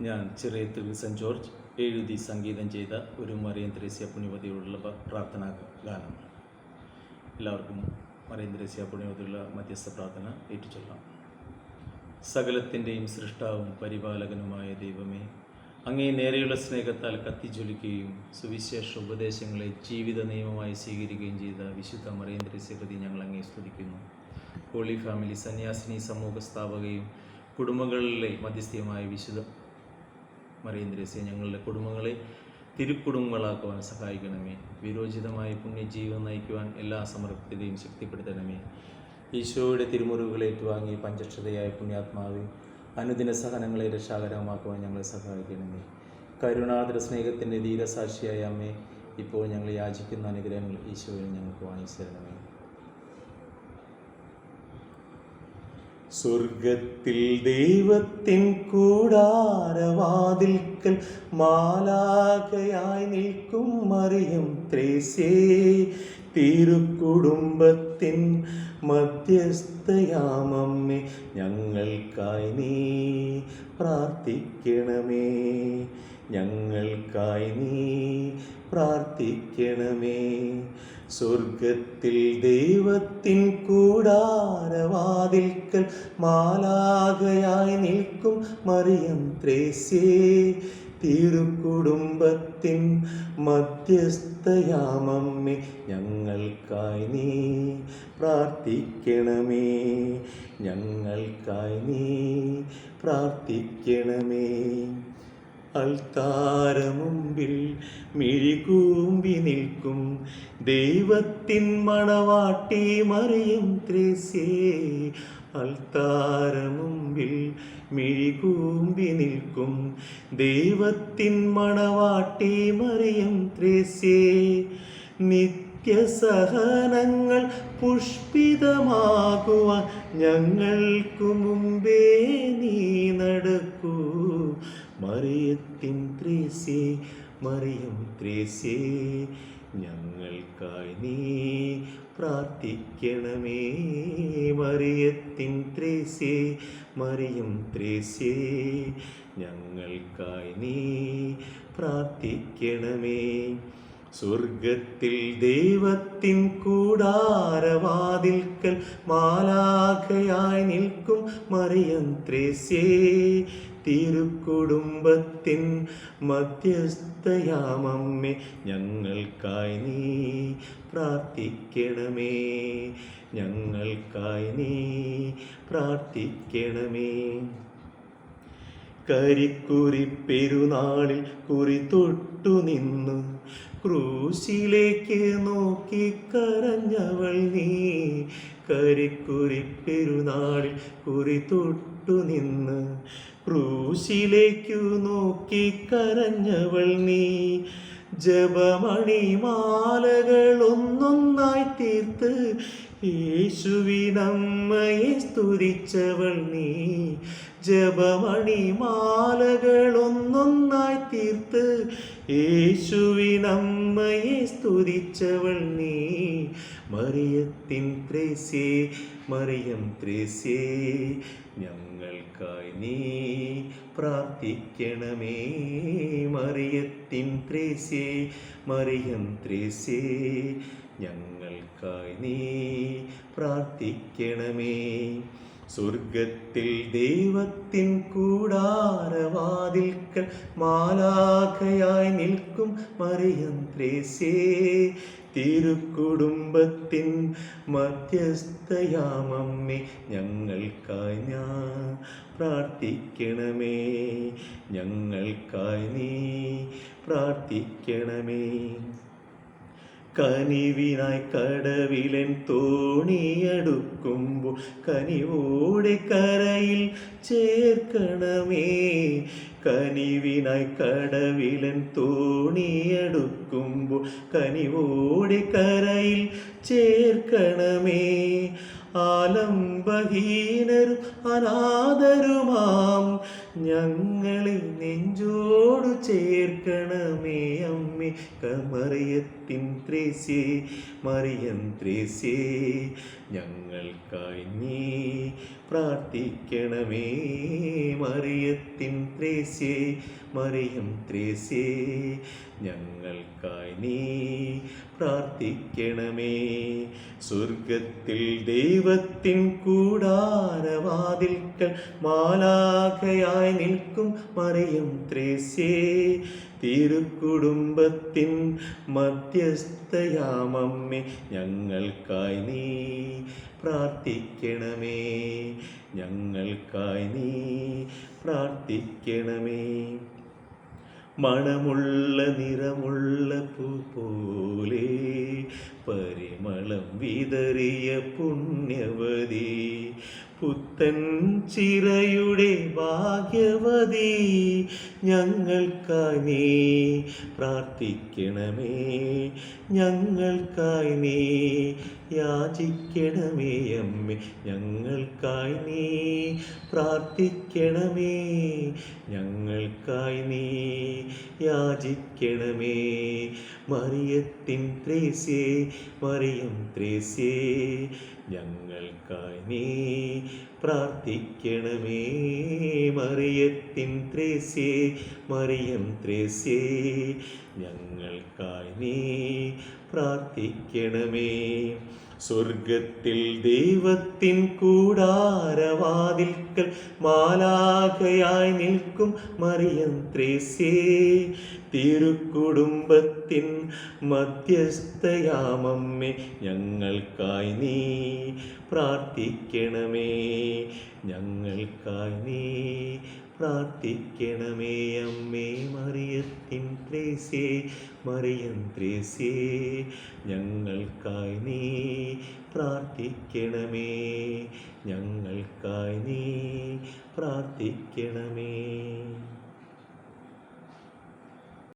ഞാൻ ചിറയത്തിൽ cent George എഴുതി സംഗീതം ചെയ്ത ഒരു മറിയം ത്രേസ്യ പുണ്യവതിയോടുള്ള പ്രാർത്ഥനാ ഗാനം. എല്ലാവർക്കും മറിയം ത്രേസ്യ പുണ്യവതിയുള്ള മധ്യസ്ഥ പ്രാർത്ഥന ഏറ്റുചൊല്ലാം. സകലത്തിൻ്റെയും സൃഷ്ടാവും പരിപാലകനുമായ ദൈവമേ, അങ്ങേ നേരെയുള്ള സ്നേഹത്താൽ കത്തിജ്വലിക്കുകയും സുവിശേഷ ഉപദേശങ്ങളെ ജീവിത നിയമമായി സ്വീകരിക്കുകയും ചെയ്ത വിശുദ്ധ മറിയം ത്രേസ്യ പ്രതി ഞങ്ങൾ അങ്ങേ സ്തുതിക്കുന്നു. ഹോളി ഫാമിലി സന്യാസിനി സമൂഹ സ്ഥാപകയും കുടുംബങ്ങളിലെ മധ്യസ്ഥയുമായ വിശുദ്ധ മറിയം ത്രേസ്യ ഞങ്ങളുടെ കുടുംബങ്ങളെ തിരുക്കുടുംബങ്ങളാക്കുവാൻ സഹായിക്കണമേ. വിരോചിതമായ പുണ്യജീവൻ നയിക്കുവാൻ എല്ലാ സമർപ്പിതയും ശക്തിപ്പെടുത്തണമേ. ഈശോയുടെ തിരുമുറിവുകളെ ഏറ്റുവാങ്ങി പഞ്ചക്ഷതയായ പുണ്യാത്മാവെ, അനുദിന സഹനങ്ങളെ രക്ഷാകരമാക്കുവാൻ ഞങ്ങളെ സഹായിക്കണമേ. കരുണാദ്ര സ്നേഹത്തിൻ്റെ ധീരസാക്ഷിയായ അമ്മേ, ഇപ്പോൾ ഞങ്ങൾ യാചിക്കുന്ന അനുഗ്രഹങ്ങൾ ഈശോയിൽ ഞങ്ങൾക്ക് വാങ്ങിച്ചു തരണമേ. സ്വർഗത്തിൽ ദൈവത്തിൻ കൂടാരവാതിൽക്കൽ മാലാഖയായി നിൽക്കും മറിയം ത്രേസ്യേ, തിരുക്കുടുംബത്തിൻ മധ്യസ്ഥയാമമ്മേ, ഞങ്ങൾക്കായി നീ പ്രാർത്ഥിക്കണമേ. ഞങ്ങൾക്കായി നീ പ്രാർത്ഥിക്കണമേ. സ്വർഗത്തിൽ ദൈവത്തിൻ കൂടാരവാതിൽക്കൽ മാലാഖയായി നിൽക്കും മറിയം ത്രേസ്യേ, തിരുക്കുടുംബത്തിൻ മധ്യസ്ഥയാമമ്മേ, ഞങ്ങൾക്കായി നീ പ്രാർത്ഥിക്കണമേ. ഞങ്ങൾക്കായി നീ പ്രാർത്ഥിക്കണമേ. അൾത്താരമുമ്പിൽ മിഴികൂമ്പി നിൽക്കും ദൈവത്തിൻ മണവാട്ടി മറിയം ത്രേസ്യേ, അൾത്താരമുമ്പിൽ മിഴികൂമ്പി നിൽക്കും ദൈവത്തിൻ മണവാട്ടി മറിയം ത്രേസ്യേ, നിത്യസഹനങ്ങൾ പുഷ്പിതമാകുവാൻ ഞങ്ങൾക്കു മുമ്പേ നീ നടക്കൂ. മറിയത്തിൻ ത്രേസ്യേ, മറിയം ത്രേസ്യേ, ഞങ്ങൾക്കായി നീ പ്രാർത്ഥിക്കണമേ. മറിയത്തിൻ ത്രേസ്യേ, മറിയം ത്രേസ്യേ, ഞങ്ങൾക്കായി നീ പ്രാർത്ഥിക്കണമേ. സ്വർഗത്തിൽ ദൈവത്തിൻ കൂടാരവാതിൽക്കൽ മാലാഖയായി നിൽക്കും മറിയം ത്രേസ്യേ, തിരുക്കുടുംബത്തിൻ മധ്യസ്ഥയാമമ്മേ, ഞങ്ങൾക്കായി നീ പ്രാർത്ഥിക്കണമേ. ഞങ്ങൾക്കായി നീ പ്രാർത്ഥിക്കണമേ. കരിക്കുറി പെരുന്നാളിൽ കുറി തൊട്ടു നിന്നു ക്രൂശിലേക്ക് നോക്കി കരഞ്ഞവൾ നീ. കരിക്കുറി പെരുന്നാളിൽ കുറി തൊട്ടു നിന്ന് ക്രൂശിലേക്കു നോക്കി കരഞ്ഞവൾ നീ. ജപമണിമാലകൾ ഒന്നൊന്നായി തീർത്ത് യേശുവിനമ്മയെ സ്തുതിച്ചവൾ നീ. ജപമണിമാലകൾ ഒന്നൊന്നായി തീർത്ത് യേശുവിനമ്മയെ സ്തുതിച്ചവൾ നീ. മറിയത്തിൻ ത്രേസ്യേ, മറിയം ത്രേസ്യേ, ഞങ്ങൾക്കായി നീ പ്രാർത്ഥിക്കണമേ. മറിയത്തിൻ ത്രേസ്യേ, മറിയം ത്രേസ്യേ, ഞങ്ങൾക്കായി നീ പ്രാർത്ഥിക്കണമേ. സ്വർഗത്തിൽ ദൈവത്തിൻ കൂടാരവാതിൽക്കൽ മാലാഖയായി നിൽക്കും മറിയം ത്രേസ്യേ, തിരുക്കുടുംബത്തിൻ മധ്യസ്ഥയാമമ്മേ, ഞങ്ങൾക്കായി ഞാൻ പ്രാർത്ഥിക്കണമേ. ഞങ്ങൾക്കായി നീ പ്രാർത്ഥിക്കണമേ. കനിവിനായി കടവിലൻ തോണിയടുക്കുമ്പോൾ കനിവോടെ കരയിൽ ചേർക്കണമേ. കനിവിനായി കടവിലൻ തോണിയടുക്കുമ്പോൾ കനിവോടെ കരയിൽ ചേർക്കണമേ. ആലംബഹീനരും അനാഥരുമാം ഞങ്ങളെ നെഞ്ചോടു ചേർക്കണമേ അമ്മേ. മറിയത്തിൻ ത്രേസ്യേ, മറിയം ത്രേസ്യേ, ഞങ്ങൾക്കായി നീ പ്രാർത്ഥിക്കണമേ. മറിയത്തിൻ ത്രേസ്യേ, മറിയം ത്രേസ്യേ, ഞങ്ങൾക്കായി നീ പ്രാർത്ഥിക്കണമേ. സ്വർഗത്തിൽ ദൈവത്തിൻ കൂടാരവാതിൽക്കൽ മാലാഖയായി നിൽക്കും മറിയം ത്രേസ്യേ, തിരുക്കുടുംബത്തിൻ മധ്യസ്ഥയാമമ്മേ, ഞങ്ങൾക്കായി നീ പ്രാർത്ഥിക്കണമേ. ഞങ്ങൾക്കായി നീ പ്രാർത്ഥിക്കണമേ. മണമുള്ള നിറമുള്ള പൂ പോലെ പരിമളം വിതറിയ പുണ്യവതി, പുത്തൻ ചിറയുടെ ഭാഗ്യവതി, ഞങ്ങൾക്കായി നീ പ്രാർത്ഥിക്കണമേ. ഞങ്ങൾക്കായി നീ യാചിക്കണമേ അമ്മേ, ഞങ്ങൾക്കായി നീ പ്രാർത്ഥിക്കണമേ. ഞങ്ങൾക്കായി നീ യാചിക്കണമേ. മറിയത്തിൻ ത്രേസ്യേ, മറിയം ത്രേസ്യേ, ഞങ്ങൾക്കായി നീ പ്രാർത്ഥിക്കണമേ. മറിയത്തിൻ ത്രേസ്യേ, മറിയം ത്രേസ്യേ, ഞങ്ങൾക്കായി നീ പ്രാർത്ഥിക്കണമേ. സ്വർഗത്തിൽ ദൈവത്തിൻ കൂടാരവാതിൽക്കൽ മാലാഖയായി നിൽക്കും മറിയം ത്രേസ്യേ, തിരുക്കുടുംബത്തിൻ മധ്യസ്ഥയാമമ്മേ, ഞങ്ങൾക്കായി നീ പ്രാർത്ഥിക്കണമേ. ഞങ്ങൾക്കായി നീ പ്രാർത്ഥിക്കണമേ അമ്മേ. മറിയത്തിൻ ത്രേസ്യേ, മറിയം ത്രേസ്യേ, ഞങ്ങൾക്കായി നീ പ്രാർത്ഥിക്കണമേ. ഞങ്ങൾക്കായി നീ പ്രാർത്ഥിക്കണമേ.